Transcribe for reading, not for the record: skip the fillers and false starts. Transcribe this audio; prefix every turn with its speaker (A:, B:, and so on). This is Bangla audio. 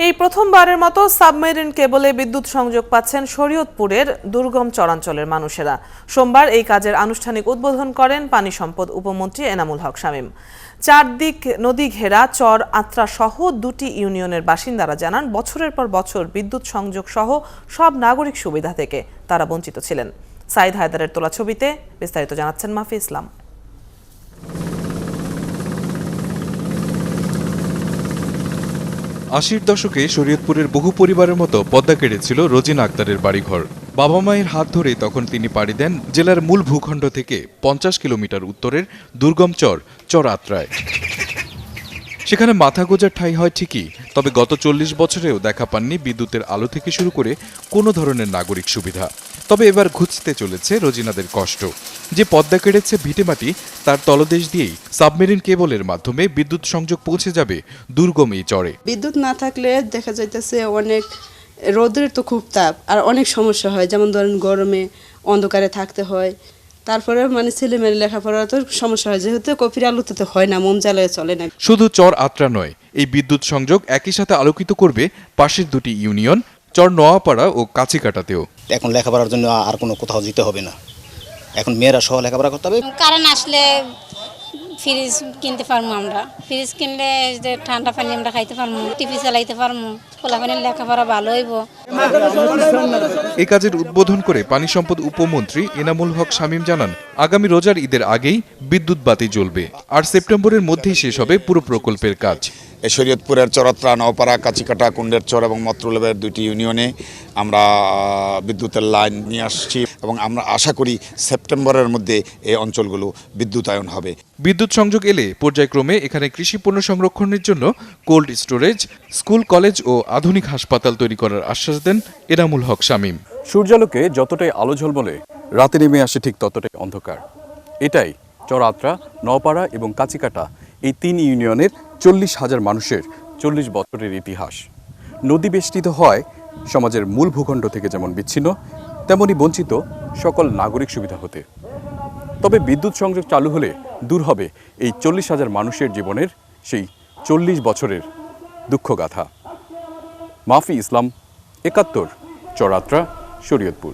A: এই প্রথমবারের মতো সাবমেরিন কেবলে বিদ্যুৎ সংযোগ পাচ্ছেন শরীয়তপুরের দুর্গম চরাঞ্চলের মানুষেরা। সোমবার এই কাজের আনুষ্ঠানিক উদ্বোধন করেন পানি সম্পদ উপমন্ত্রী এনামুল হক শামীম। চারদিক নদী ঘেরা চর আত্রা সহ 2টি ইউনিয়নের বাসিন্দারা জানান, বছরের পর বছর বিদ্যুৎ সংযোগ সহ সব নাগরিক সুবিধা থেকে তারা বঞ্চিত ছিলেন। সাইদ হায়দারের তোলা ছবিতে বিস্তারিত জানাচ্ছেন মাফি ইসলাম।
B: 80-র দশকে শরীয়তপুরের বহু পরিবারের মতো পদ্মা কেটেছিল রোজিনা আক্তারের বাড়িঘর। বাবা মায়ের হাত ধরে তখন তিনি পাড়ি দেন জেলার মূল ভূখণ্ড থেকে 50 কিলোমিটার উত্তরের দুর্গম চর আত্রায়। সেখানে মাথা গোঁজার ঠাঁই হয় ঠিকই, তবে গত 40 বছরেও দেখা পাননি বিদ্যুতের আলো থেকে শুরু করে কোনো ধরনের নাগরিক সুবিধা। তবে এবার ঘুচতে চলেছে রোজিনাদের কষ্ট। যে পদ্মা কেড়েছে ভিটেমাটি, তার তলদেশ দিয়েই সাবমেরিন কেবলের মাধ্যমে বিদ্যুৎ সংযোগ পৌঁছে যাবে দুর্গম এই চরে।
C: বিদ্যুৎ না থাকলে দেখা যাইতেছে অনেক রোদের তো খুব তাপ, আর অনেক সমস্যা হয়, যেমন ধরেন গরমে অন্ধকারে থাকতে হয়। তারপরে ছেলেমেয়ের লেখাপড়া তো সমস্যা হয়, যেহেতু কপির আলোতে তো হয় না, মোম জ্বালায় চলে না।
B: শুধু চর আত্রা নয়, এই বিদ্যুৎ সংযোগ একই সাথে আলোকিত করবে পাশের 2টি ইউনিয়ন চর নোয়াপাড়া ও কাছিকাটাতেও।
D: এখন লেখাপড়ার জন্য আর কোনো কোথাও যেতে হবে না, এখন মেয়েরা সহ লেখাপড়া করতে হবে।
E: কারেন্ট আসলে ফ্রিজ কিনতে পারবো, আমরা ফ্রিজ কিনলে যে ঠান্ডা পানি আমরা খাইতে পারবো, টিভি চালাইতে পারবো, পোলাপানির লেখাপড়া ভালো হইব।
B: এই কাজের উদ্বোধন করে পানি সম্পদ উপমন্ত্রী এনামুল হক শামীম জানান, আগামী রোজার ঈদের আগেই বিদ্যুৎ বাতি জ্বলবে, আর সেপ্টেম্বরের মধ্যেই শেষ হবে পুরো প্রকল্পের কাজ।
F: শরীয়তপুরের চরাত্রা, নওপাড়া, কাছিকাটা, কুন্ডের চর এবং মতরুলের 2টি ইউনিয়নে আমরা বিদ্যুতের লাইন নিয়ে আসছি এবং আমরা আশা করি সেপ্টেম্বরের মধ্যে এই অঞ্চলগুলো বিদ্যুতায়ন হবে।
B: বিদ্যুৎ সংযোগ এলে পর্যায়ক্রমে এখানে কৃষি পণ্য সংরক্ষণের জন্য কোল্ড স্টোরেজ, স্কুল, কলেজ ও আধুনিক হাসপাতাল তৈরি করার আশ্বাস দেন এনামুল হক শামীম।
G: সূর্যালোকে যতটাই আলো ঝলমলে, রাতে নেমে আসে ঠিক ততটাই অন্ধকার। এটাই চর আত্রা, নওপাড়া এবং কাছিকাটা এই 3 ইউনিয়নের 40,000 মানুষের 40 বছরের ইতিহাস। নদী বেষ্টিত হয় সমাজের মূল ভূখণ্ড থেকে যেমন বিচ্ছিন্ন, তেমনই বঞ্চিত সকল নাগরিক সুবিধা হতে। তবে বিদ্যুৎ সংযোগ চালু হলে দূর হবে এই 40,000 মানুষের জীবনের সেই 40 বছরের দুঃখগাথা। মাফি ইসলাম, 71, চর আত্রা, শরীয়তপুর।